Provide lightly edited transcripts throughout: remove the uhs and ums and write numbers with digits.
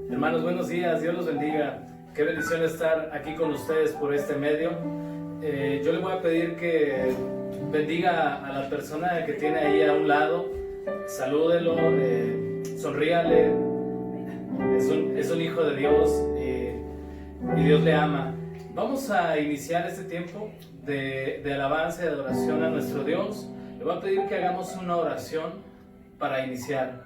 Hermanos, buenos días, Dios los bendiga. Qué bendición estar aquí con ustedes por este medio. Yo le voy a pedir que bendiga a la persona que tiene ahí a un lado, salúdelo, sonríale. Es un hijo de Dios y Dios le ama. Vamos a iniciar este tiempo de alabanza y adoración a nuestro Dios. Le voy a pedir que hagamos una oración para iniciar.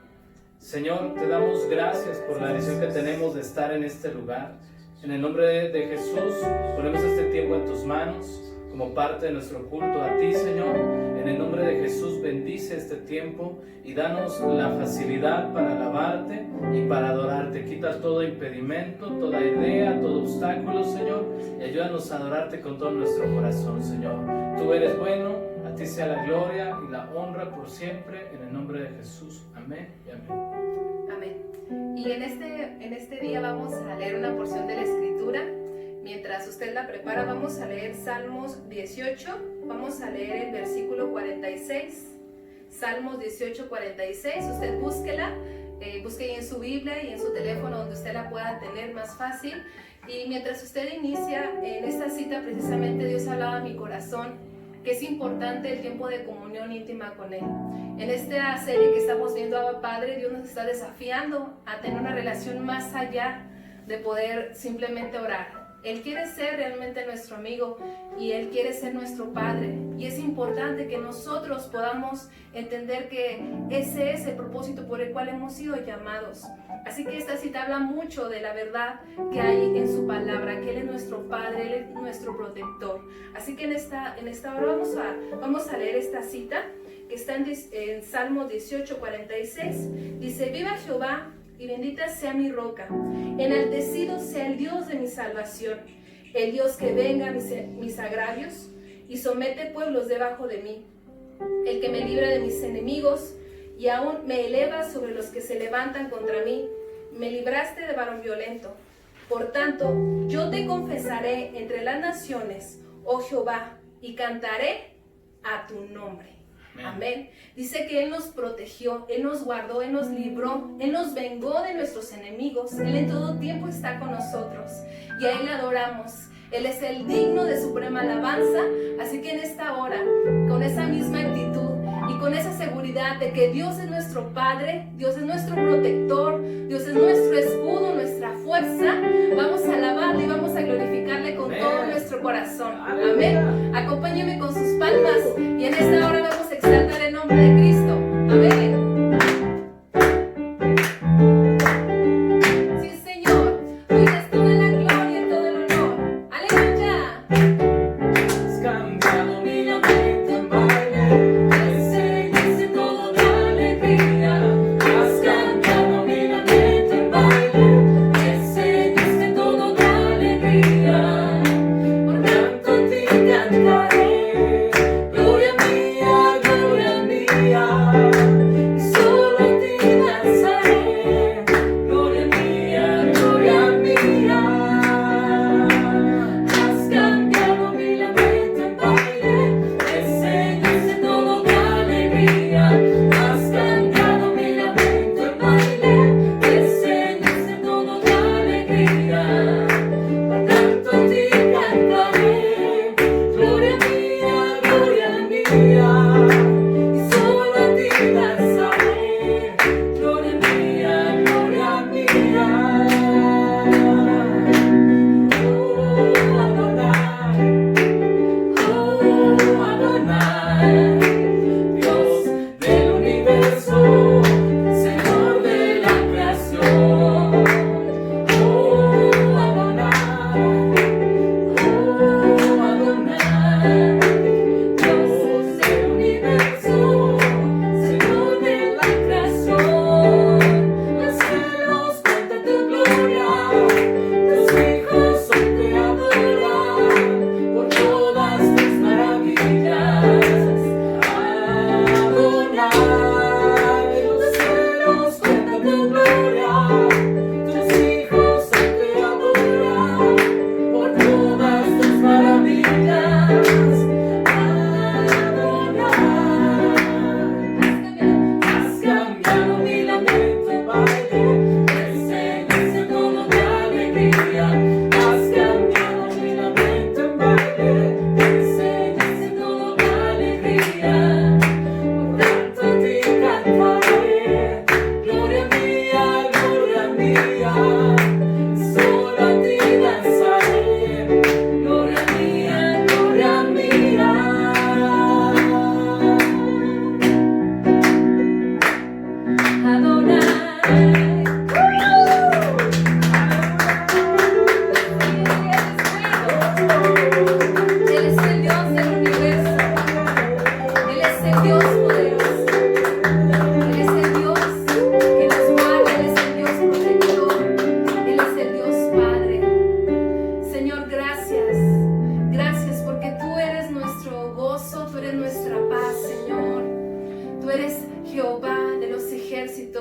Señor, te damos gracias por la bendición que tenemos de estar en este lugar. En el nombre de Jesús, ponemos este tiempo en tus manos como parte de nuestro culto a ti, Señor. En el nombre de Jesús, bendice este tiempo y danos la facilidad para alabarte y para adorarte. Quita todo impedimento, toda idea, todo obstáculo, Señor, y ayúdanos a adorarte con todo nuestro corazón, Señor. Tú eres bueno, a ti sea la gloria y la honra por siempre, en el nombre de Jesús. Amén y amén. Amén. Y en este día vamos a leer una porción de la Escritura. Mientras usted la prepara, vamos a leer Salmos 18, vamos a leer el versículo 46, Salmos 18, 46, usted búsquela, busque ahí en su Biblia y en su teléfono donde usted la pueda tener más fácil. Y mientras usted inicia en esta cita, precisamente Dios hablaba a mi corazón que es importante el tiempo de comunión íntima con Él. En esta serie que estamos viendo, Abba Padre, Dios nos está desafiando a tener una relación más allá de poder simplemente orar. Él quiere ser realmente nuestro amigo y Él quiere ser nuestro Padre. Y es importante que nosotros podamos entender que ese es el propósito por el cual hemos sido llamados. Así que esta cita habla mucho de la verdad que hay en su palabra, que Él es nuestro Padre, Él es nuestro protector. Así que en esta hora vamos a leer esta cita que está en Salmo 18, 46. Dice: viva Jehová y bendita sea mi roca, enaltecido sea el Dios de mi salvación, el Dios que venga mis agravios y somete pueblos debajo de mí, el que me libra de mis enemigos y aún me eleva sobre los que se levantan contra mí. Me libraste de varón violento. Por tanto, yo te confesaré entre las naciones, oh Jehová, y cantaré a tu nombre. Amén. Dice que Él nos protegió, Él nos guardó, Él nos libró, Él nos vengó de nuestros enemigos. Él en todo tiempo está con nosotros y a Él le adoramos. Él es el digno de suprema alabanza. Así que en esta hora, con esa misma actitud y con esa seguridad de que Dios es nuestro Padre, Dios es nuestro protector, Dios es nuestro escudo, nuestra fuerza, vamos a alabarle y vamos a glorificarle con todo nuestro corazón. Amén. Acompáñeme con sus palmas y en esta hora vamos a exaltar el nombre de Cristo. Amén. Gloria mía,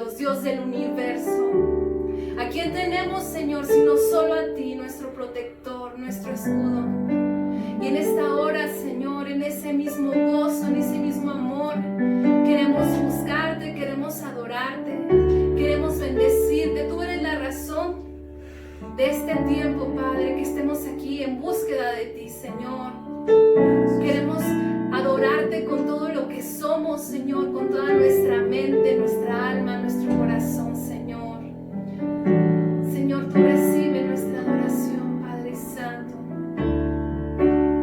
ejércitos, Dios del universo. ¿A quién tenemos, Señor, sino solo a ti, nuestro protector, nuestro escudo? Y en esta hora, Señor, en ese mismo gozo, en ese mismo amor, queremos buscarte, queremos adorarte, queremos bendecirte. Tú eres la razón de este tiempo, Padre, que estemos aquí en búsqueda de ti, Señor. Queremos adorarte con todo lo que somos, Señor, con toda nuestra mente, nuestra alma, nuestro corazón, Señor. Señor, tú recibe nuestra adoración, Padre Santo.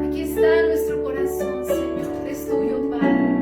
Aquí está nuestro corazón, Señor, es tuyo, Padre.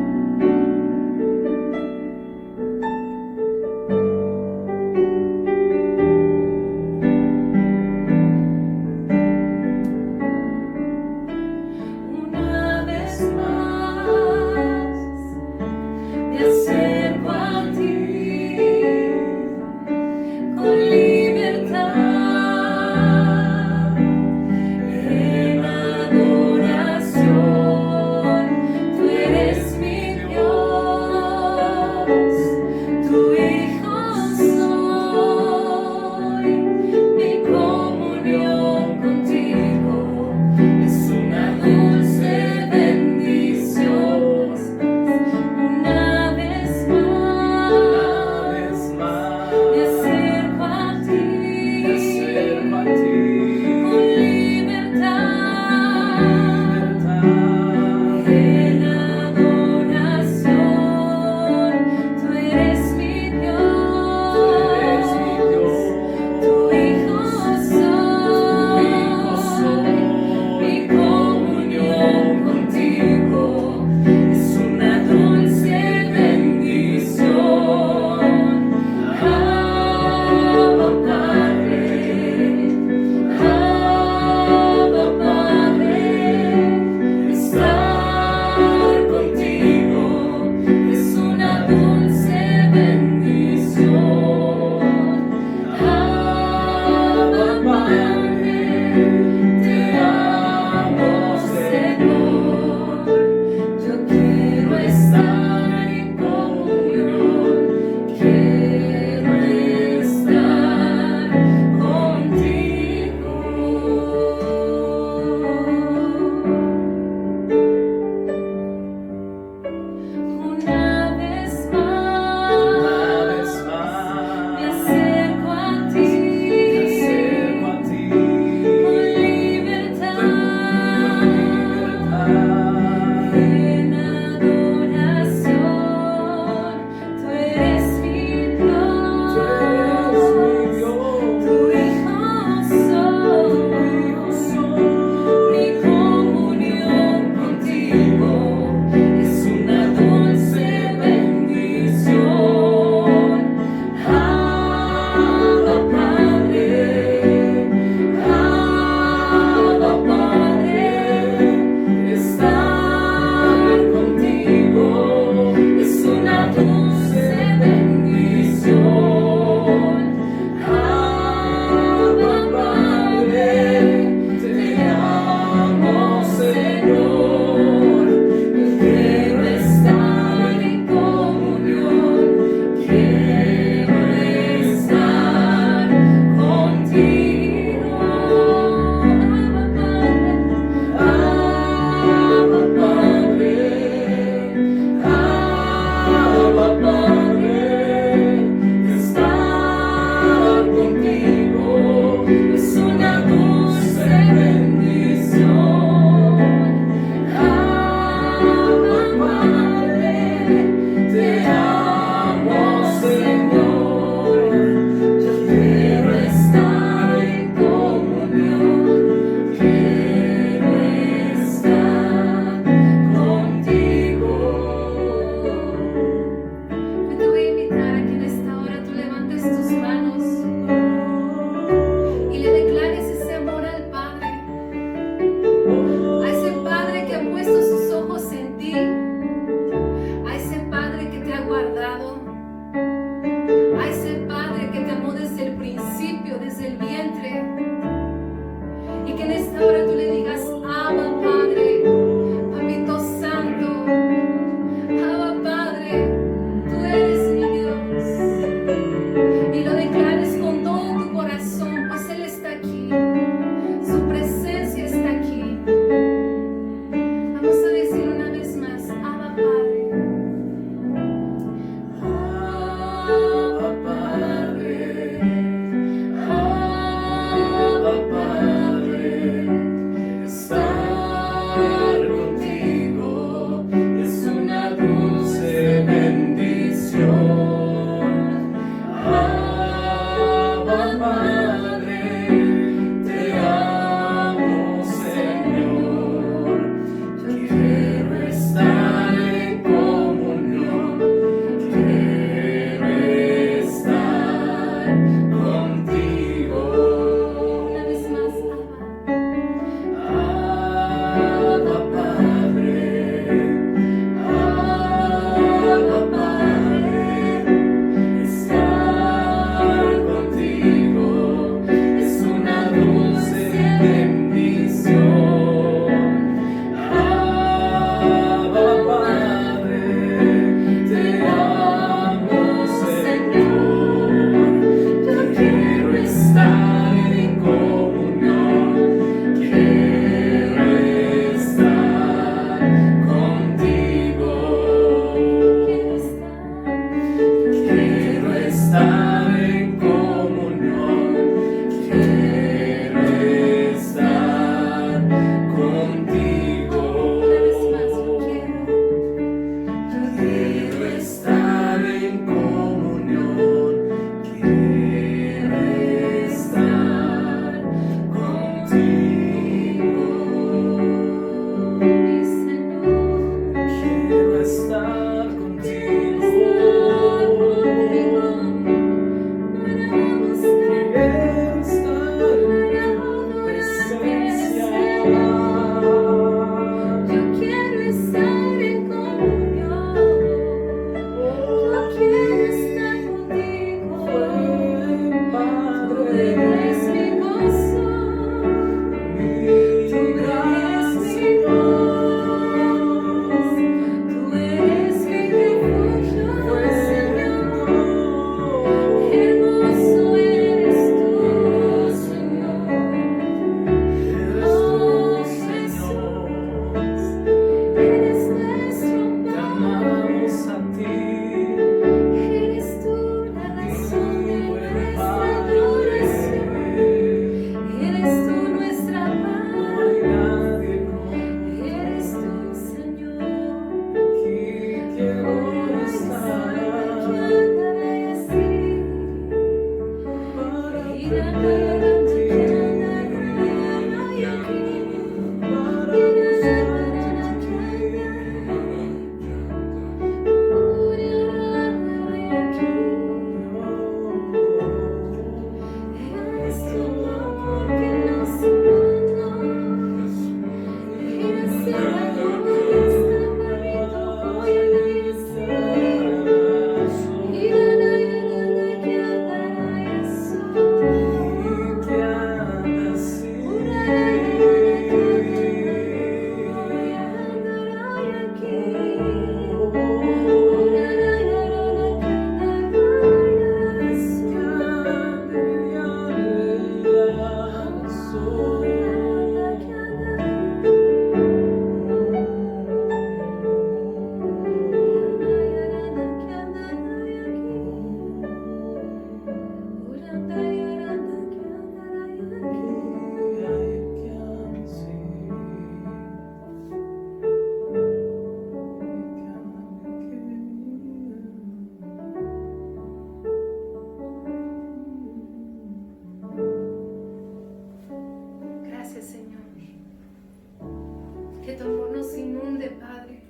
Que tu amor nos inunde, Padre.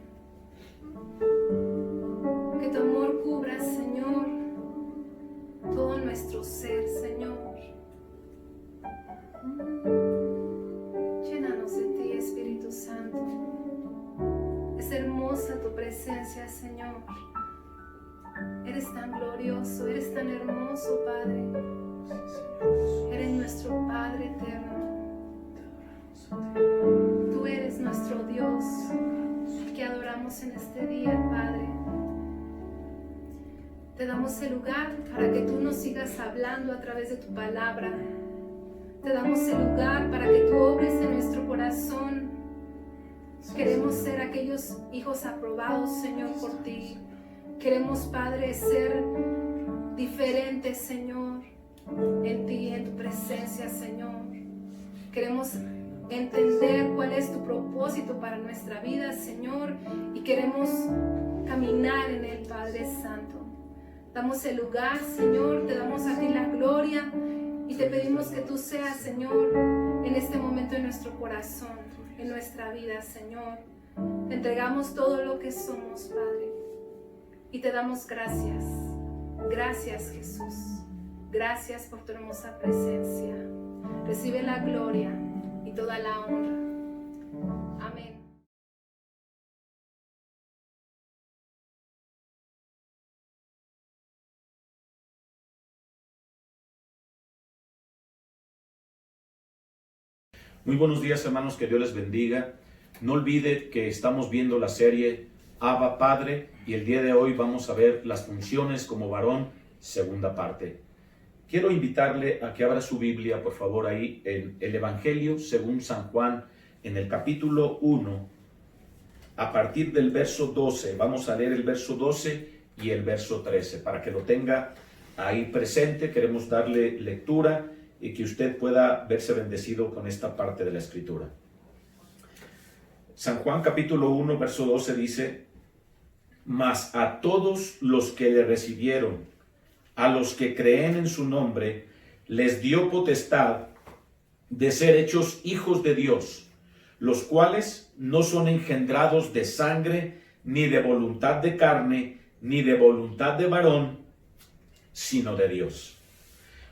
Que tu amor cubra, Señor, todo nuestro ser, Señor. Llénanos de ti, Espíritu Santo. Es hermosa tu presencia, Señor. Eres tan glorioso, eres tan hermoso, Padre. Eres nuestro Padre eterno. Tú eres nuestro Dios que adoramos en este día, Padre. Te damos el lugar para que tú nos sigas hablando a través de tu palabra. Te damos el lugar para que tú obres en nuestro corazón. Queremos ser aquellos hijos aprobados, Señor, por ti. Queremos, Padre, ser diferentes, Señor, en ti, en tu presencia, Señor. Queremos entender cuál es tu propósito para nuestra vida, Señor, y queremos caminar en él, Padre Santo. Damos el lugar, Señor, te damos a ti la gloria y te pedimos que tú seas, Señor, en este momento en nuestro corazón, en nuestra vida, Señor. Te entregamos todo lo que somos, Padre, y te damos gracias. Gracias, Jesús. Gracias por tu hermosa presencia. Recibe la gloria y toda la honra. Amén. Muy buenos días, hermanos, que Dios les bendiga. No olvide que estamos viendo la serie Abba Padre y el día de hoy vamos a ver las funciones como varón, segunda parte. Quiero invitarle a que abra su Biblia, por favor, ahí en el Evangelio según San Juan, en el capítulo 1, a partir del verso 12. Vamos a leer el verso 12 y el verso 13, para que lo tenga ahí presente. Queremos darle lectura y que usted pueda verse bendecido con esta parte de la Escritura. San Juan capítulo 1, verso 12 dice: mas a todos los que le recibieron, a los que creen en su nombre, les dio potestad de ser hechos hijos de Dios, los cuales no son engendrados de sangre, ni de voluntad de carne, ni de voluntad de varón, sino de Dios.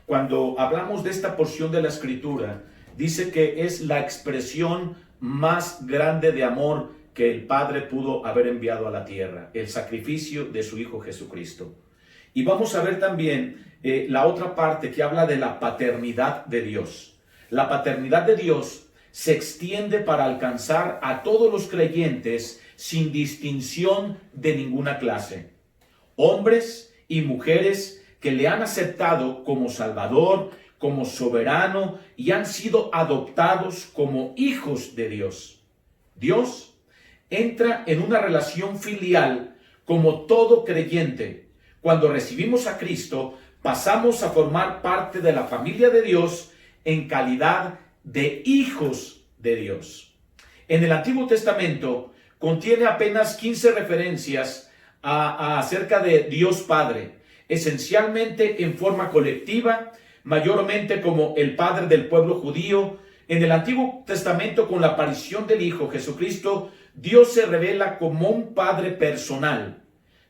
Cuando hablamos de esta porción de la Escritura, dice que es la expresión más grande de amor que el Padre pudo haber enviado a la tierra, el sacrificio de su Hijo Jesucristo. Y vamos a ver también la otra parte que habla de la paternidad de Dios. La paternidad de Dios se extiende para alcanzar a todos los creyentes sin distinción de ninguna clase. Hombres y mujeres que le han aceptado como Salvador, como soberano y han sido adoptados como hijos de Dios. Dios entra en una relación filial como todo creyente. Cuando recibimos a Cristo, pasamos a formar parte de la familia de Dios en calidad de hijos de Dios. En el Antiguo Testamento contiene apenas 15 referencias acerca de Dios Padre, esencialmente en forma colectiva, mayormente como el Padre del pueblo judío. En el Antiguo Testamento, con la aparición del Hijo Jesucristo, Dios se revela como un Padre personal.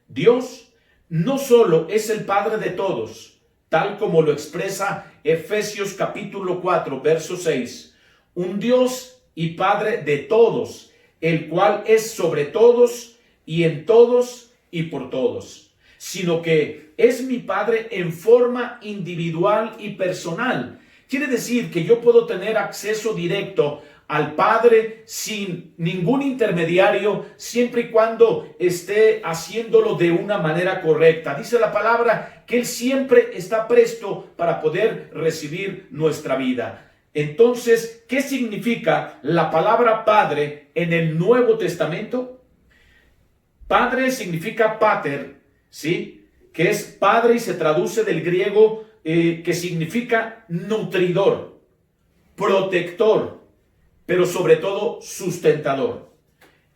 Dios no solo es el Padre de todos, tal como lo expresa Efesios capítulo 4, verso 6, un Dios y Padre de todos, el cual es sobre todos y en todos y por todos, sino que es mi Padre en forma individual y personal. Quiere decir que yo puedo tener acceso directo al Padre sin ningún intermediario, siempre y cuando esté haciéndolo de una manera correcta. Dice la palabra que Él siempre está presto para poder recibir nuestra vida. Entonces, ¿qué significa la palabra Padre en el Nuevo Testamento? Padre significa pater, ¿sí? Que es padre y se traduce del griego que significa nutridor, protector, pero sobre todo sustentador.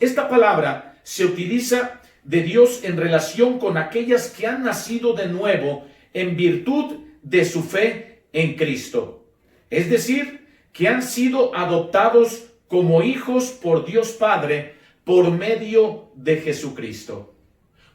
Esta palabra se utiliza de Dios en relación con aquellas que han nacido de nuevo en virtud de su fe en Cristo. Es decir, que han sido adoptados como hijos por Dios Padre por medio de Jesucristo.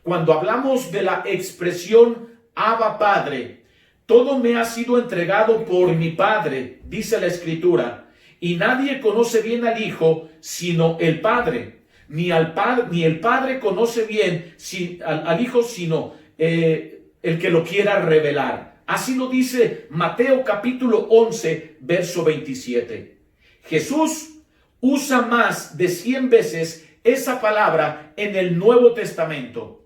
Cuando hablamos de la expresión Abba Padre, todo me ha sido entregado por mi Padre, dice la Escritura, y nadie conoce bien al Hijo sino el Padre, ni el Padre conoce bien al Hijo sino el que lo quiera revelar. Así lo dice Mateo capítulo 11, verso 27. Jesús usa más de 100 veces esa palabra en el Nuevo Testamento.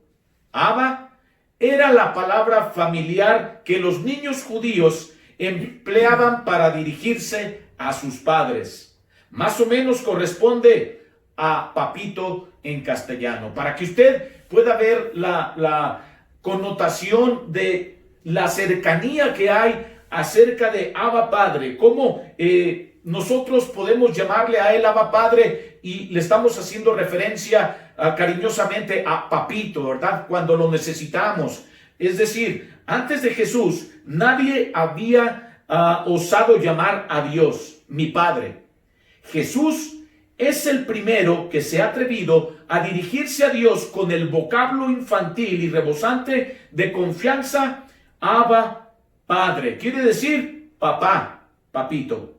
Abba era la palabra familiar que los niños judíos empleaban para dirigirse a sus padres. Más o menos corresponde a papito en castellano, para que usted pueda ver la connotación de la cercanía que hay acerca de Abba Padre, cómo nosotros podemos llamarle a él Abba Padre y le estamos haciendo referencia cariñosamente a papito, ¿verdad? Cuando lo necesitamos. Es decir, antes de Jesús, nadie había osado llamar a Dios mi Padre. Jesús es el primero que se ha atrevido a dirigirse a Dios con el vocablo infantil y rebosante de confianza, Abba Padre. Quiere decir papá, papito.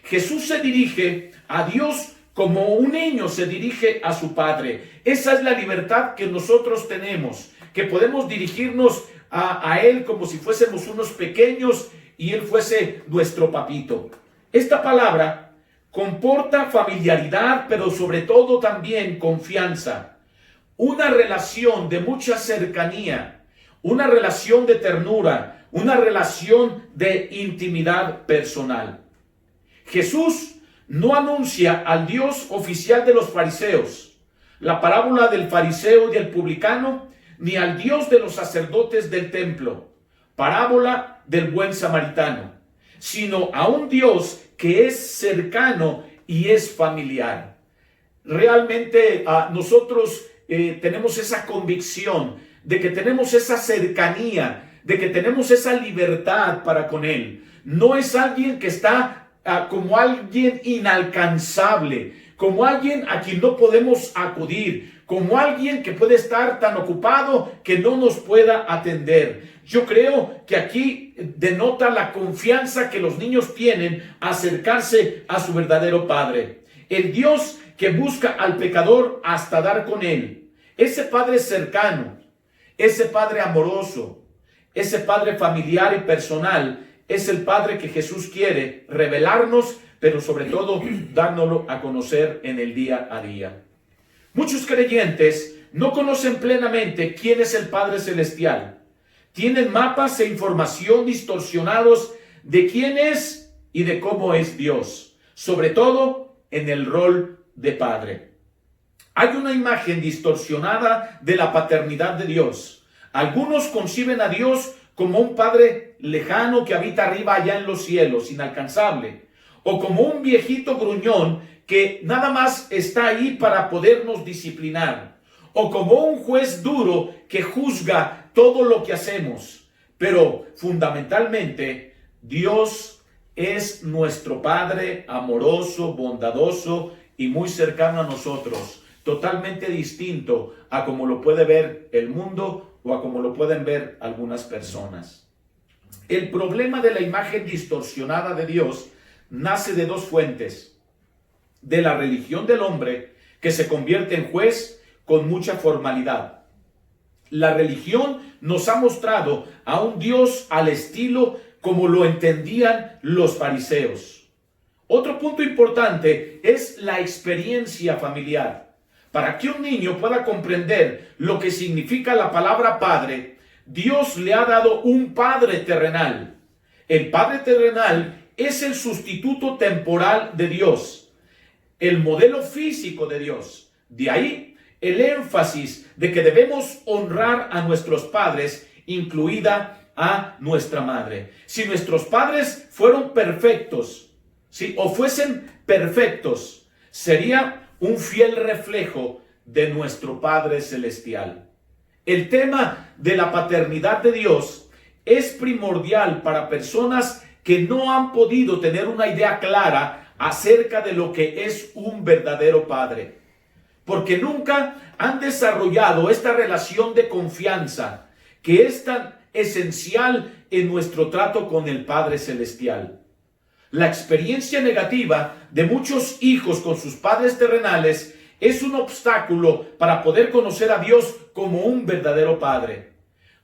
Jesús se dirige a Dios como un niño se dirige a su padre. Esa es la libertad que nosotros tenemos, que podemos dirigirnos a Él como si fuésemos unos pequeños y Él fuese nuestro papito. Esta palabra comporta familiaridad, pero sobre todo también confianza. Una relación de mucha cercanía, una relación de ternura, una relación de intimidad personal. Jesús no anuncia al Dios oficial de los fariseos, la parábola del fariseo y del publicano, ni al Dios de los sacerdotes del templo, parábola del buen samaritano, sino a un Dios que es cercano y es familiar. Realmente nosotros tenemos esa convicción de que tenemos esa cercanía, de que tenemos esa libertad para con Él. No es alguien que está como alguien inalcanzable, como alguien a quien no podemos acudir, como alguien que puede estar tan ocupado que no nos pueda atender. Yo creo que aquí denota la confianza que los niños tienen a acercarse a su verdadero Padre. El Dios que busca al pecador hasta dar con él. Ese Padre cercano, ese Padre amoroso, ese Padre familiar y personal, es el Padre que Jesús quiere revelarnos, pero sobre todo dárnoslo a conocer en el día a día. Muchos creyentes no conocen plenamente quién es el Padre Celestial. Tienen mapas e información distorsionados de quién es y de cómo es Dios, sobre todo en el rol de Padre. Hay una imagen distorsionada de la paternidad de Dios. Algunos conciben a Dios como un Padre lejano que habita arriba allá en los cielos, inalcanzable, o como un viejito gruñón que nada más está ahí para podernos disciplinar, o como un juez duro que juzga todo lo que hacemos. Pero fundamentalmente, Dios es nuestro Padre amoroso, bondadoso y muy cercano a nosotros, totalmente distinto a como lo puede ver el mundo o a como lo pueden ver algunas personas. El problema de la imagen distorsionada de Dios nace de dos fuentes: de la religión del hombre, que se convierte en juez con mucha formalidad. La religión nos ha mostrado a un Dios al estilo como lo entendían los fariseos. Otro punto importante es la experiencia familiar. Para que un niño pueda comprender lo que significa la palabra Padre, Dios le ha dado un Padre terrenal. El Padre terrenal es el sustituto temporal de Dios, el modelo físico de Dios. De ahí el énfasis de que debemos honrar a nuestros padres, incluida a nuestra madre. Si nuestros padres fueron perfectos, o fuesen perfectos, sería un fiel reflejo de nuestro Padre Celestial. El tema de la paternidad de Dios es primordial para personas que no han podido tener una idea clara acerca de lo que es un verdadero padre, porque nunca han desarrollado esta relación de confianza que es tan esencial en nuestro trato con el Padre Celestial. La experiencia negativa de muchos hijos con sus padres terrenales es un obstáculo para poder conocer a Dios como un verdadero Padre.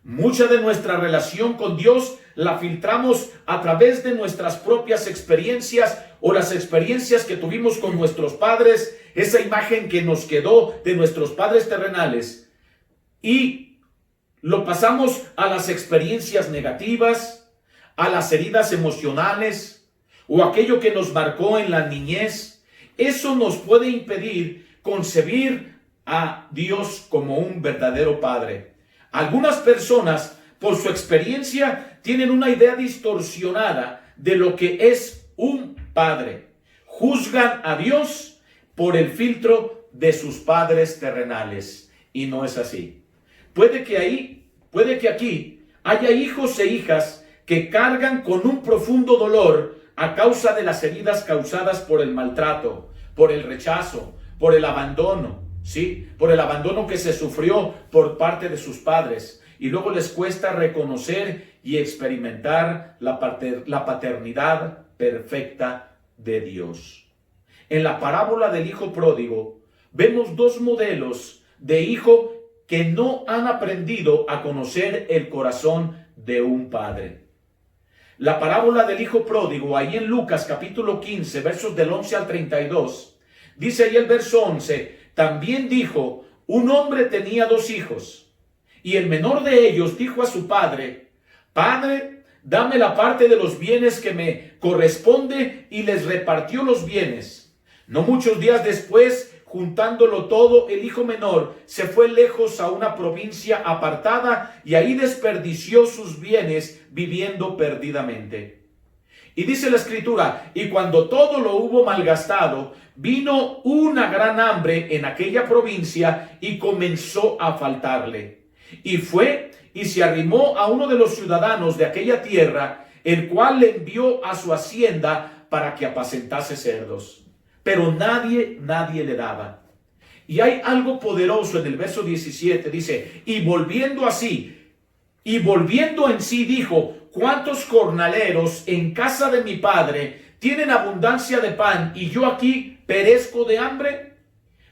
Mucha de nuestra relación con Dios la filtramos a través de nuestras propias experiencias o las experiencias que tuvimos con nuestros padres, esa imagen que nos quedó de nuestros padres terrenales, y lo pasamos a las experiencias negativas, a las heridas emocionales o aquello que nos marcó en la niñez. Eso nos puede impedir concebir a Dios como un verdadero Padre. Algunas personas, por su experiencia, tienen una idea distorsionada de lo que es un padre. Juzgan a Dios por el filtro de sus padres terrenales. Y no es así. Puede que aquí haya hijos e hijas que cargan con un profundo dolor a causa de las heridas causadas por el maltrato, por el rechazo, por el abandono, ¿sí? Por el abandono que se sufrió por parte de sus padres. Y luego les cuesta reconocer y experimentar la paternidad perfecta de Dios. En la parábola del hijo pródigo vemos dos modelos de hijo que no han aprendido a conocer el corazón de un padre. La parábola del hijo pródigo, ahí en Lucas capítulo 15, versos del 11 al 32, dice ahí el verso 11, también dijo, un hombre tenía 2 hijos, y el menor de ellos dijo a su padre, Padre, dame la parte de los bienes que me corresponde, y les repartió los bienes. No muchos días después, juntándolo todo, el hijo menor se fue lejos a una provincia apartada y ahí desperdició sus bienes viviendo perdidamente. Y dice la escritura, y cuando todo lo hubo malgastado, vino una gran hambre en aquella provincia y comenzó a faltarle. Y fue y se arrimó a uno de los ciudadanos de aquella tierra, el cual le envió a su hacienda para que apacentase cerdos. Pero nadie le daba. Y hay algo poderoso en el verso 17, dice, y volviendo en sí dijo, ¿cuántos jornaleros en casa de mi padre tienen abundancia de pan y yo aquí perezco de hambre?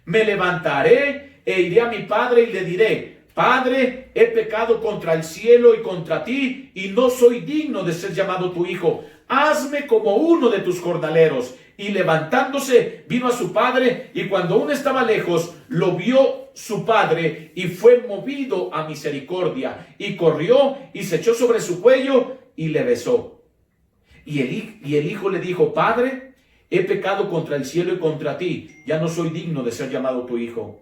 Me levantaré e iré a mi padre y le diré, Padre, he pecado contra el cielo y contra ti y no soy digno de ser llamado tu hijo. Hazme como uno de tus jornaleros. Y levantándose vino a su padre, y cuando aún estaba lejos, lo vio su padre y fue movido a misericordia, y corrió y se echó sobre su cuello y le besó. Y el hijo le dijo, Padre, he pecado contra el cielo y contra ti, ya no soy digno de ser llamado tu hijo.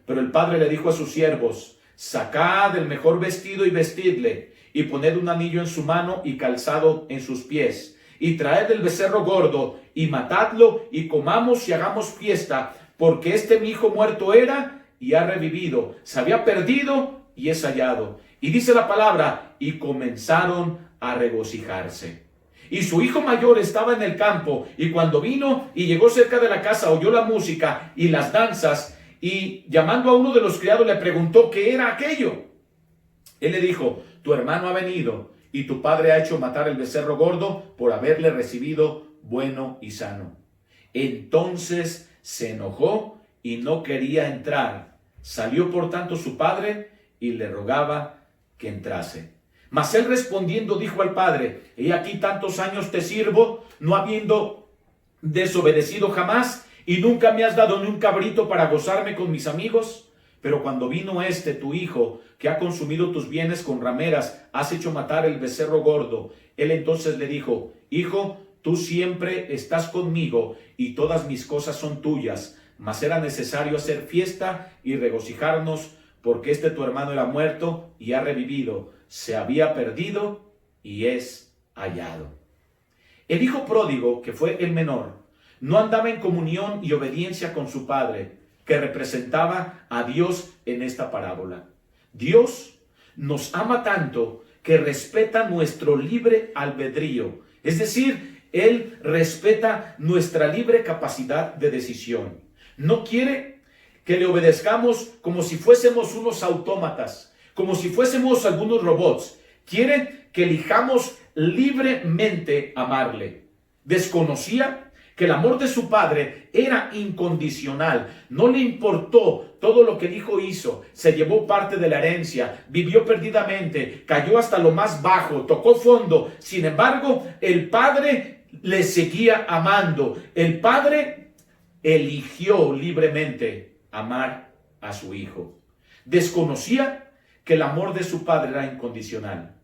Pero el padre le dijo a sus siervos, sacad el mejor vestido y vestidle, y poned un anillo en su mano y calzado en sus pies. Y traed el becerro gordo, y matadlo, y comamos y hagamos fiesta, porque este mi hijo muerto era, y ha revivido, se había perdido, y es hallado. Y dice la palabra, y comenzaron a regocijarse. Y su hijo mayor estaba en el campo, y cuando vino y llegó cerca de la casa, oyó la música y las danzas, y llamando a uno de los criados le preguntó qué era aquello. Él le dijo, tu hermano ha venido, y tu padre ha hecho matar el becerro gordo por haberle recibido bueno y sano. Entonces se enojó y no quería entrar. Salió por tanto su padre y le rogaba que entrase. Mas él respondiendo dijo al padre, he aquí tantos años te sirvo, no habiendo desobedecido jamás, y nunca me has dado ni un cabrito para gozarme con mis amigos. Pero cuando vino tu hijo, que ha consumido tus bienes con rameras, has hecho matar el becerro gordo. Él entonces le dijo, hijo, tú siempre estás conmigo y todas mis cosas son tuyas. Mas era necesario hacer fiesta y regocijarnos, porque tu hermano era muerto y ha revivido, se había perdido y es hallado. El hijo pródigo, que fue el menor, no andaba en comunión y obediencia con su padre, que representaba a Dios en esta parábola. Dios nos ama tanto que respeta nuestro libre albedrío. Es decir, Él respeta nuestra libre capacidad de decisión. No quiere que le obedezcamos como si fuésemos unos autómatas, como si fuésemos algunos robots. Quiere que elijamos libremente amarle. Desconocía que el amor de su padre era incondicional. No le importó todo lo que el hijo hizo. Se llevó parte de la herencia, vivió perdidamente, cayó hasta lo más bajo, tocó fondo. Sin embargo, el padre le seguía amando. El padre eligió libremente amar a su hijo. Desconocía que el amor de su padre era incondicional,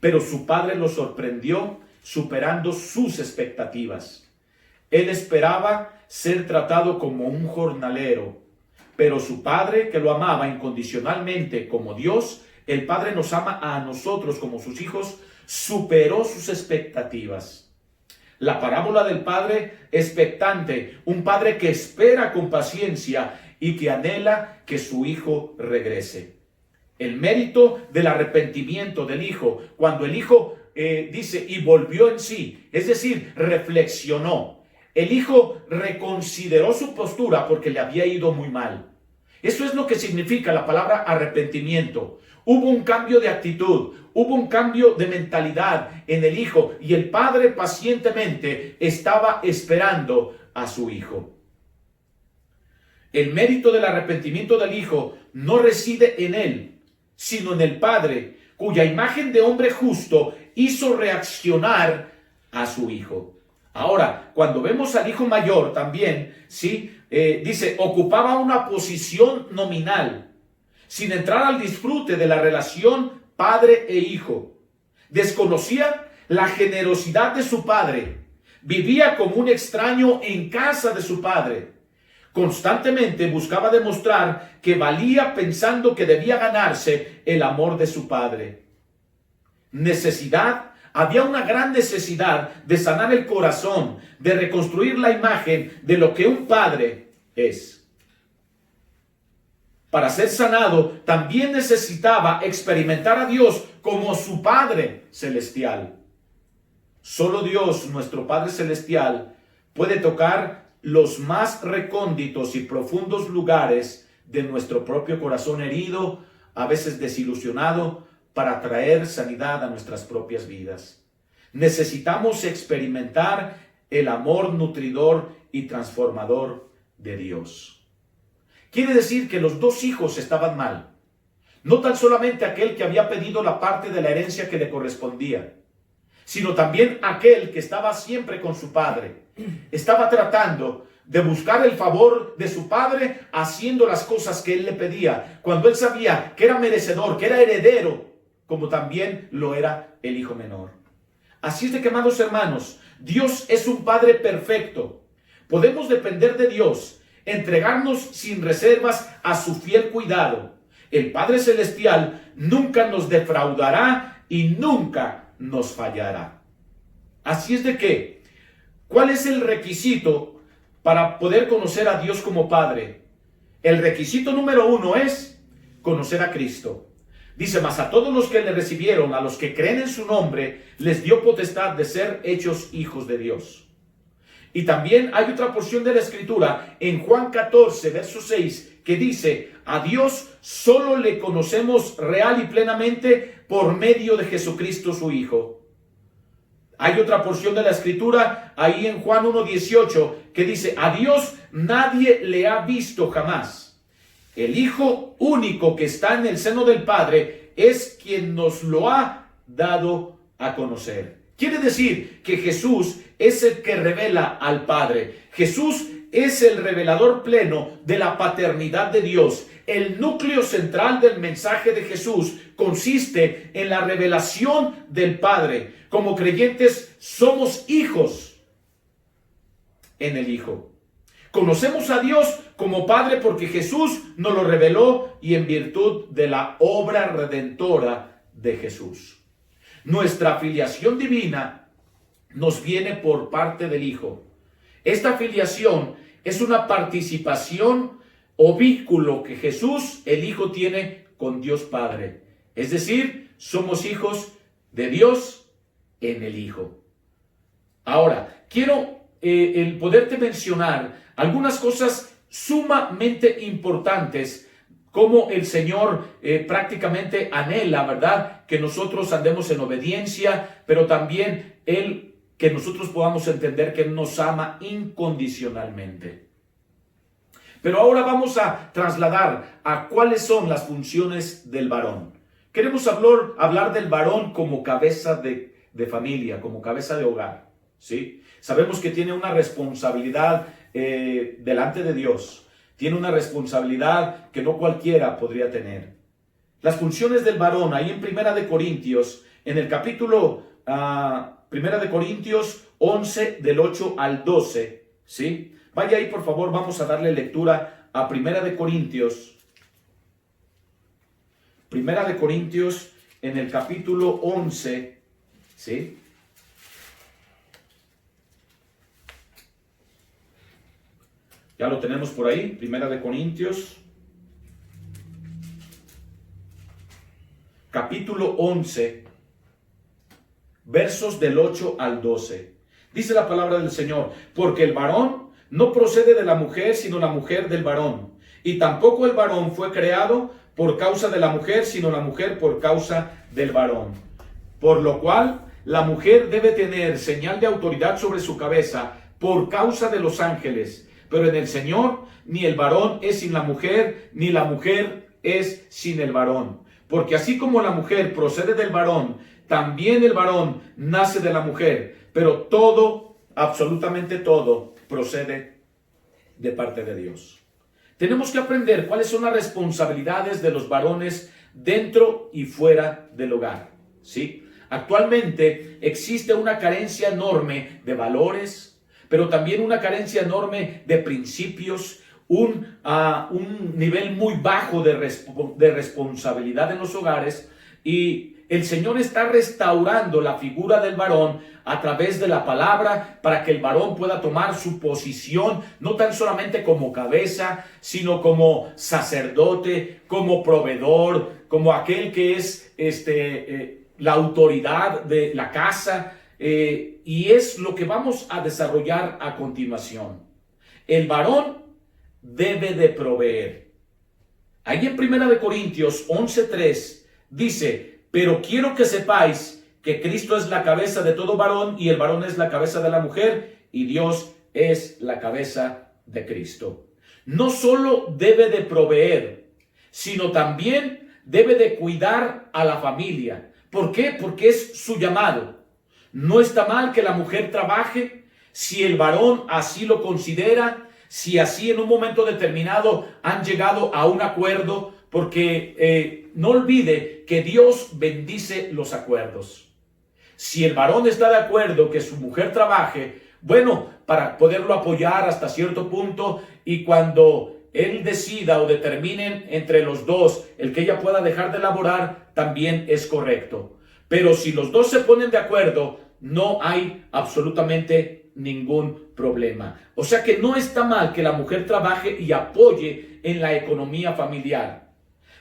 pero su padre lo sorprendió superando sus expectativas. Él esperaba ser tratado como un jornalero, pero su padre, que lo amaba incondicionalmente como Dios, el Padre nos ama a nosotros como sus hijos, superó sus expectativas. La parábola del padre expectante, un padre que espera con paciencia y que anhela que su hijo regrese. El mérito del arrepentimiento del hijo, cuando el hijo dice y volvió en sí, es decir, reflexionó. El hijo reconsideró su postura porque le había ido muy mal. Eso es lo que significa la palabra arrepentimiento. Hubo un cambio de actitud, hubo un cambio de mentalidad en el hijo y el padre pacientemente estaba esperando a su hijo. El mérito del arrepentimiento del hijo no reside en él, sino en el padre, cuya imagen de hombre justo hizo reaccionar a su hijo. Ahora, cuando vemos al hijo mayor también, ¿sí? Dice, ocupaba una posición nominal, sin entrar al disfrute de la relación padre e hijo. Desconocía la generosidad de su padre. Vivía como un extraño en casa de su padre. Constantemente buscaba demostrar que valía pensando que debía ganarse el amor de su padre. Había una gran necesidad de sanar el corazón, de reconstruir la imagen de lo que un padre es. Para ser sanado, también necesitaba experimentar a Dios como su Padre Celestial. Solo Dios, nuestro Padre Celestial, puede tocar los más recónditos y profundos lugares de nuestro propio corazón herido, a veces desilusionado, para traer sanidad a nuestras propias vidas. Necesitamos experimentar el amor nutridor y transformador de Dios. Quiere decir que los dos hijos estaban mal. No tan solamente aquel que había pedido la parte de la herencia que le correspondía, sino también aquel que estaba siempre con su padre. Estaba tratando de buscar el favor de su padre haciendo las cosas que él le pedía, cuando él sabía que era merecedor, que era heredero, como también lo era el hijo menor. Así es de que, amados hermanos, Dios es un Padre perfecto. Podemos depender de Dios, entregarnos sin reservas a su fiel cuidado. El Padre Celestial nunca nos defraudará y nunca nos fallará. Así es de que, ¿cuál es el requisito para poder conocer a Dios como Padre? El requisito número 1 es conocer a Cristo. Dice, mas a todos los que le recibieron, a los que creen en su nombre, les dio potestad de ser hechos hijos de Dios. Y también hay otra porción de la Escritura en Juan 14, verso 6, que dice, a Dios solo le conocemos real y plenamente por medio de Jesucristo su Hijo. Hay otra porción de la Escritura ahí en Juan 1:18 que dice, a Dios nadie le ha visto jamás. El Hijo único que está en el seno del Padre es quien nos lo ha dado a conocer. Quiere decir que Jesús es el que revela al Padre. Jesús es el revelador pleno de la paternidad de Dios. El núcleo central del mensaje de Jesús consiste en la revelación del Padre. Como creyentes somos hijos en el Hijo. Conocemos a Dios como Padre porque Jesús nos lo reveló y en virtud de la obra redentora de Jesús. Nuestra filiación divina nos viene por parte del Hijo. Esta filiación es una participación o vínculo que Jesús, el Hijo, tiene con Dios Padre. Es decir, somos hijos de Dios en el Hijo. Ahora, quiero el poderte mencionar algunas cosas sumamente importantes como el Señor prácticamente anhela, ¿verdad? Que nosotros andemos en obediencia, pero también Él, que nosotros podamos entender que Él nos ama incondicionalmente. Pero ahora vamos a trasladar a cuáles son las funciones del varón. Queremos hablar del varón como cabeza de familia, como cabeza de hogar, ¿sí? Sabemos que tiene una responsabilidad delante de Dios. Tiene una responsabilidad que no cualquiera podría tener. Las funciones del varón, ahí en Primera de Corintios, en el capítulo Primera de Corintios 11, del 8 al 12, ¿sí? Vaya ahí, por favor, vamos a darle lectura a Primera de Corintios. Primera de Corintios, en el capítulo 11, ¿sí? Ya lo tenemos por ahí, Primera de Corintios, capítulo 11, versos del 8 al 12. Dice la palabra del Señor: porque el varón no procede de la mujer, sino la mujer del varón. Y tampoco el varón fue creado por causa de la mujer, sino la mujer por causa del varón. Por lo cual, la mujer debe tener señal de autoridad sobre su cabeza por causa de los ángeles. Pero en el Señor, ni el varón es sin la mujer, ni la mujer es sin el varón. Porque así como la mujer procede del varón, también el varón nace de la mujer. Pero todo, absolutamente todo, procede de parte de Dios. Tenemos que aprender cuáles son las responsabilidades de los varones dentro y fuera del hogar, ¿sí? Actualmente existe una carencia enorme de valores, pero también una carencia enorme de principios, un nivel muy bajo de responsabilidad en los hogares, y el Señor está restaurando la figura del varón a través de la palabra para que el varón pueda tomar su posición, no tan solamente como cabeza, sino como sacerdote, como proveedor, como aquel que es la autoridad de la casa. Y es lo que vamos a desarrollar a continuación. El varón debe de proveer. Ahí en 1 Corintios 11:3 dice: pero quiero que sepáis que Cristo es la cabeza de todo varón, y el varón es la cabeza de la mujer, y Dios es la cabeza de Cristo. No solo debe de proveer, sino también debe de cuidar a la familia. ¿Por qué? Porque es su llamado. No está mal que la mujer trabaje si el varón así lo considera, si así en un momento determinado han llegado a un acuerdo, porque no olvide que Dios bendice los acuerdos. Si el varón está de acuerdo que su mujer trabaje, bueno, para poderlo apoyar hasta cierto punto, y cuando él decida o determinen entre los dos el que ella pueda dejar de laborar, también es correcto. Pero si los dos se ponen de acuerdo, no hay absolutamente ningún problema. O sea que no está mal que la mujer trabaje y apoye en la economía familiar.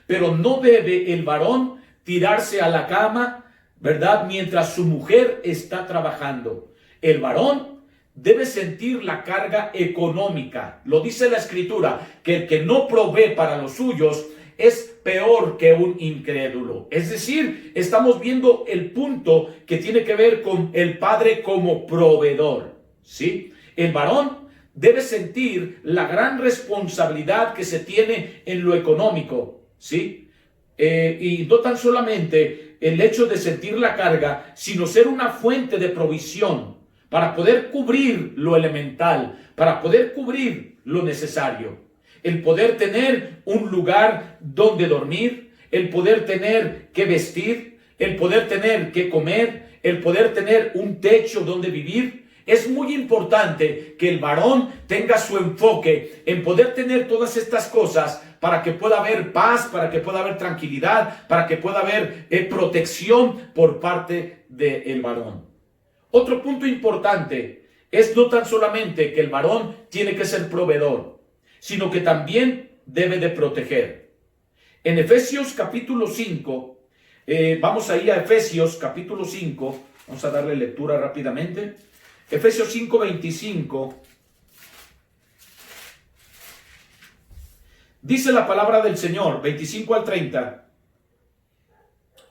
Pero no debe el varón tirarse a la cama, ¿verdad?, mientras su mujer está trabajando. El varón debe sentir la carga económica. Lo dice la Escritura, que el que no provee para los suyos es peor que un incrédulo. Es decir, estamos viendo el punto que tiene que ver con el padre como proveedor, ¿sí? El varón debe sentir la gran responsabilidad que se tiene en lo económico, ¿sí? Y no tan solamente el hecho de sentir la carga, sino ser una fuente de provisión para poder cubrir lo elemental, para poder cubrir lo necesario. El poder tener un lugar donde dormir, el poder tener que vestir, el poder tener que comer, el poder tener un techo donde vivir. Es muy importante que el varón tenga su enfoque en poder tener todas estas cosas para que pueda haber paz, para que pueda haber tranquilidad, para que pueda haber protección por parte del varón. Otro punto importante es no tan solamente que el varón tiene que ser proveedor, sino que también debe de proteger. En Efesios capítulo 5, vamos ahí a Efesios capítulo 5, vamos a darle lectura rápidamente. Efesios 5:25. Dice la palabra del Señor, 25 al 30.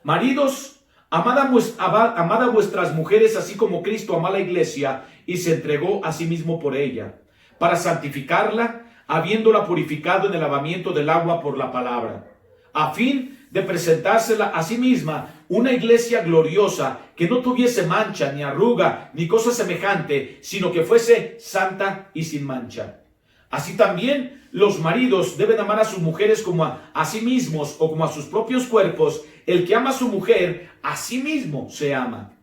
Maridos, amad a vuestras mujeres, así como Cristo amó a la iglesia y se entregó a sí mismo por ella, para santificarla, habiéndola purificado en el lavamiento del agua por la palabra, a fin de presentársela a sí misma una iglesia gloriosa, que no tuviese mancha, ni arruga, ni cosa semejante, sino que fuese santa y sin mancha. Así también los maridos deben amar a sus mujeres como a sí mismos, o como a sus propios cuerpos. El que ama a su mujer, a sí mismo se ama.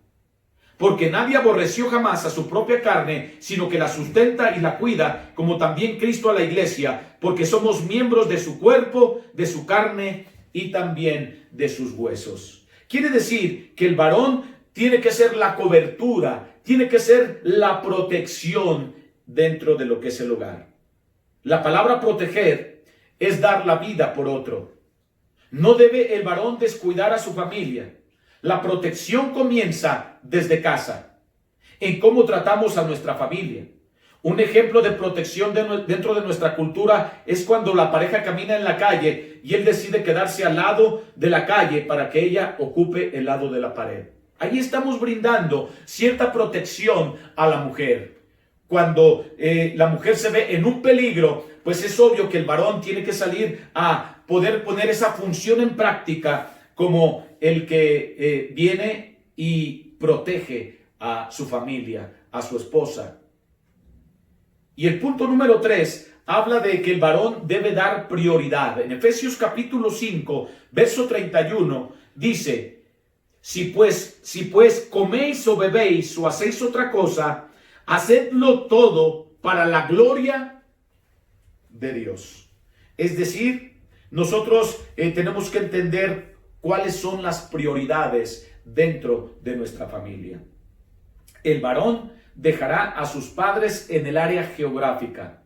Porque nadie aborreció jamás a su propia carne, sino que la sustenta y la cuida, como también Cristo a la iglesia, porque somos miembros de su cuerpo, de su carne y también de sus huesos. Quiere decir que el varón tiene que ser la cobertura, tiene que ser la protección dentro de lo que es el hogar. La palabra proteger es dar la vida por otro. No debe el varón descuidar a su familia. La protección comienza desde casa, en cómo tratamos a nuestra familia. Un ejemplo de protección dentro de nuestra cultura es cuando la pareja camina en la calle y él decide quedarse al lado de la calle para que ella ocupe el lado de la pared. Ahí estamos brindando cierta protección a la mujer. Cuando la mujer se ve en un peligro, pues es obvio que el varón tiene que salir a poder poner esa función en práctica como el que viene y protege a su familia, a su esposa. Y el punto número 3 habla de que el varón debe dar prioridad. En Efesios capítulo 5, verso 31, dice: Si pues coméis o bebéis o hacéis otra cosa, hacedlo todo para la gloria de Dios. Es decir, nosotros tenemos que entender cuáles son las prioridades dentro de nuestra familia. El varón dejará a sus padres en el área geográfica,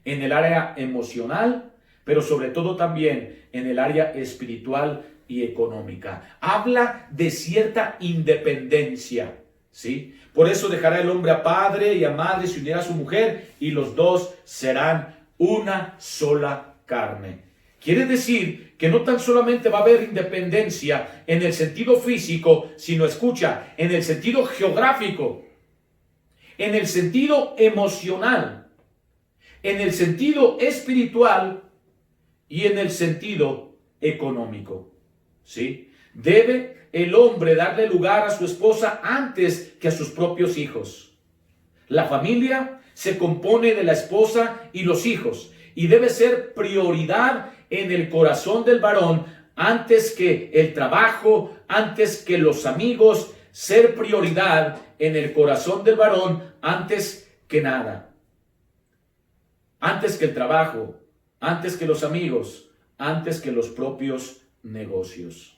en el área emocional, pero sobre todo también en el área espiritual y económica. Habla de cierta independencia, ¿sí? Por eso dejará el hombre a padre y a madre, se unirá a su mujer y los dos serán una sola carne. Quiere decir que no tan solamente va a haber independencia en el sentido físico, sino, escucha, en el sentido geográfico, en el sentido emocional, en el sentido espiritual y en el sentido económico. ¿Sí? Debe el hombre darle lugar a su esposa antes que a sus propios hijos. La familia se compone de la esposa y los hijos y debe ser prioridad en el corazón del varón antes que el trabajo, antes que los amigos, ser prioridad en el corazón del varón antes que nada. Antes que el trabajo, antes que los amigos, antes que los propios negocios.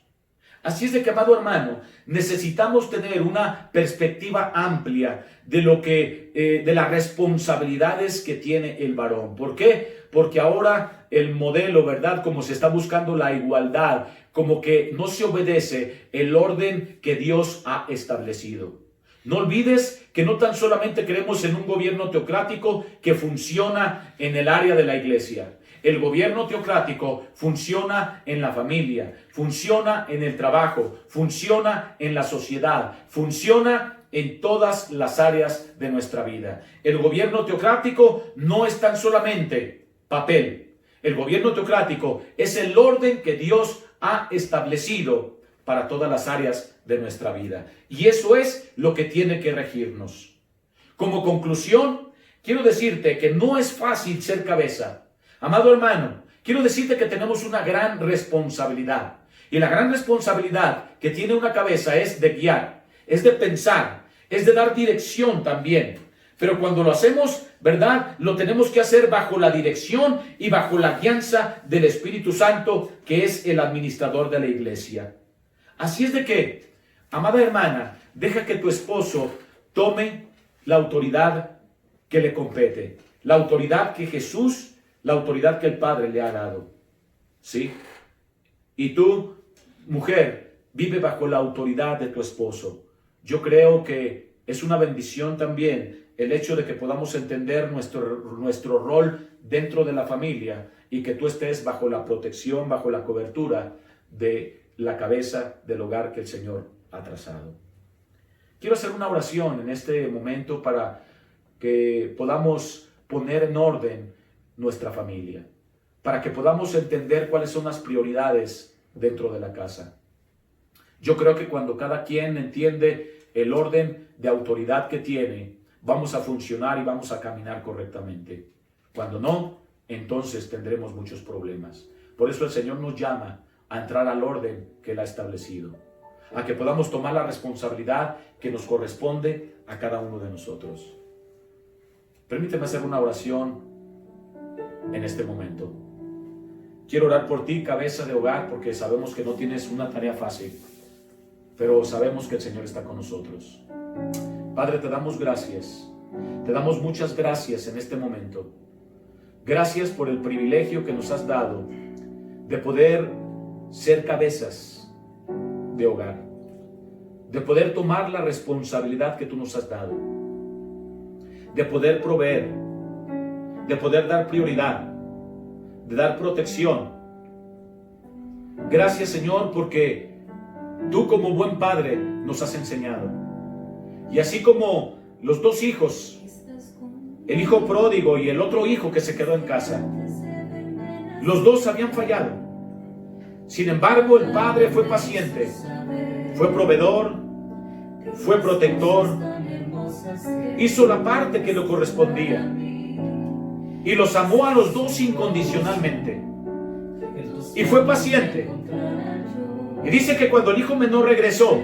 Así es de que, amado hermano, necesitamos tener una perspectiva amplia de lo que, de las responsabilidades que tiene el varón. ¿Por qué? Porque ahora el modelo, ¿verdad? Como se está buscando la igualdad, como que no se obedece el orden que Dios ha establecido. No olvides que no tan solamente creemos en un gobierno teocrático que funciona en el área de la iglesia. El gobierno teocrático funciona en la familia, funciona en el trabajo, funciona en la sociedad, funciona en todas las áreas de nuestra vida. El gobierno teocrático no es tan solamente papel. El gobierno teocrático es el orden que Dios ha establecido para todas las áreas de nuestra vida. Y eso es lo que tiene que regirnos. Como conclusión, quiero decirte que no es fácil ser cabeza. Amado hermano, quiero decirte que tenemos una gran responsabilidad. Y la gran responsabilidad que tiene una cabeza es de guiar, es de pensar, es de dar dirección también. Pero cuando lo hacemos, ¿verdad? Lo tenemos que hacer bajo la dirección y bajo la guianza del Espíritu Santo, que es el administrador de la iglesia. Así es de que, amada hermana, deja que tu esposo tome la autoridad que le compete, la autoridad que Jesús, la autoridad que el Padre le ha dado. ¿Sí? Y tú, mujer, vive bajo la autoridad de tu esposo. Yo creo que Es una bendición también el hecho de que podamos entender nuestro rol dentro de la familia y que tú estés bajo la protección, bajo la cobertura de la cabeza del hogar que el Señor ha trazado. Quiero hacer una oración en este momento para que podamos poner en orden nuestra familia, para que podamos entender cuáles son las prioridades dentro de la casa. Yo creo que cuando cada quien entiende el orden de autoridad que tiene, vamos a funcionar y vamos a caminar correctamente. Cuando no, entonces tendremos muchos problemas. Por eso el Señor nos llama a entrar al orden que Él ha establecido, a que podamos tomar la responsabilidad que nos corresponde a cada uno de nosotros. Permíteme hacer una oración en este momento. Quiero orar por ti, cabeza de hogar, porque sabemos que no tienes una tarea fácil, pero sabemos que el Señor está con nosotros. Padre, te damos gracias. Te damos muchas gracias en este momento. Gracias por el privilegio que nos has dado de poder ser cabezas de hogar, de poder tomar la responsabilidad que tú nos has dado, de poder proveer, de poder dar prioridad, de dar protección. Gracias, Señor, porque tú como buen padre nos has enseñado. Y así como los dos hijos, el hijo pródigo y el otro hijo que se quedó en casa, los dos habían fallado. Sin embargo, el padre fue paciente, fue proveedor, fue protector, hizo la parte que le correspondía y los amó a los dos incondicionalmente. Y fue paciente. Y dice que cuando el hijo menor regresó,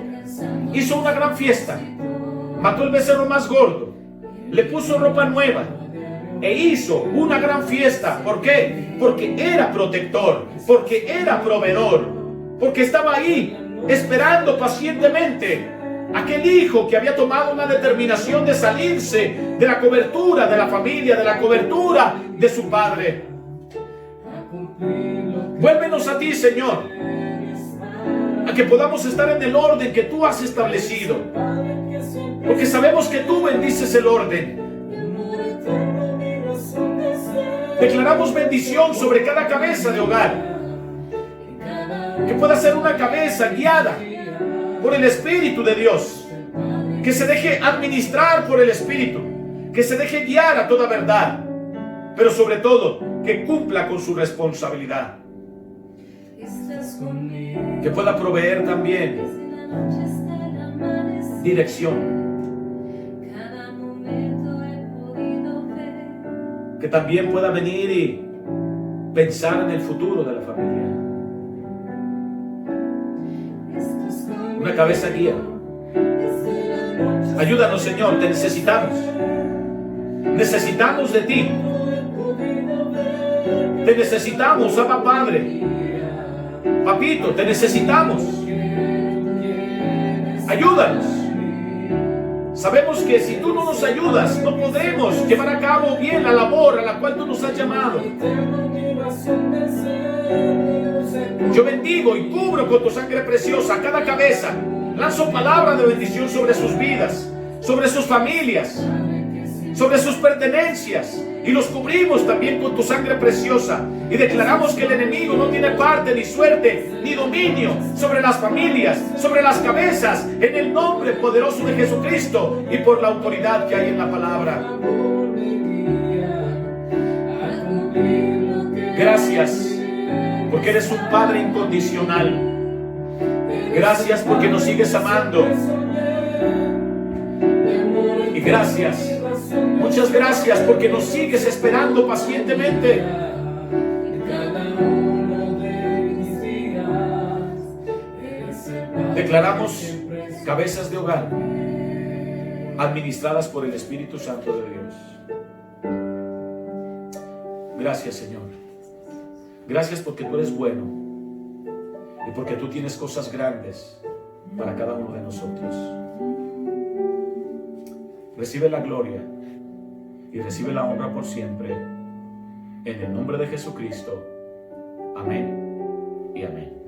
hizo una gran fiesta, mató el becerro más gordo, le puso ropa nueva e hizo una gran fiesta. ¿Por qué? Porque era protector, porque era proveedor, porque estaba ahí esperando pacientemente aquel hijo que había tomado una determinación de salirse de la cobertura de la familia, de la cobertura de su padre. Vuélvenos a ti, Señor, a que podamos estar en el orden que tú has establecido, porque sabemos que tú bendices el orden. Declaramos bendición sobre cada cabeza de hogar, que pueda ser una cabeza guiada por el Espíritu de Dios, que se deje administrar por el Espíritu, que se deje guiar a toda verdad, pero sobre todo que cumpla con su responsabilidad, que pueda proveer también dirección, que también pueda venir y pensar en el futuro de la familia. Una cabeza guía. Ayúdanos, Señor, te necesitamos. Necesitamos de ti. Te necesitamos, Abba Padre. Papito, te necesitamos. Ayúdanos. Sabemos que si tú no nos ayudas, no podremos llevar a cabo bien la labor a la cual tú nos has llamado. Yo bendigo y cubro con tu sangre preciosa a cada cabeza. Lanzo palabra de bendición sobre sus vidas, sobre sus familias, sobre sus pertenencias, y los cubrimos también con tu sangre preciosa, y declaramos que el enemigo no tiene parte, ni suerte, ni dominio sobre las familias, sobre las cabezas, en el nombre poderoso de Jesucristo y por la autoridad que hay en la palabra. Gracias porque eres un Padre incondicional. Gracias porque nos sigues amando. Y gracias, muchas gracias porque nos sigues esperando pacientemente. Declaramos cabezas de hogar administradas por el Espíritu Santo de Dios. Gracias, Señor. Gracias porque tú eres bueno y porque tú tienes cosas grandes para cada uno de nosotros. Recibe la gloria y recibe la honra por siempre. En el nombre de Jesucristo. Amén y amén.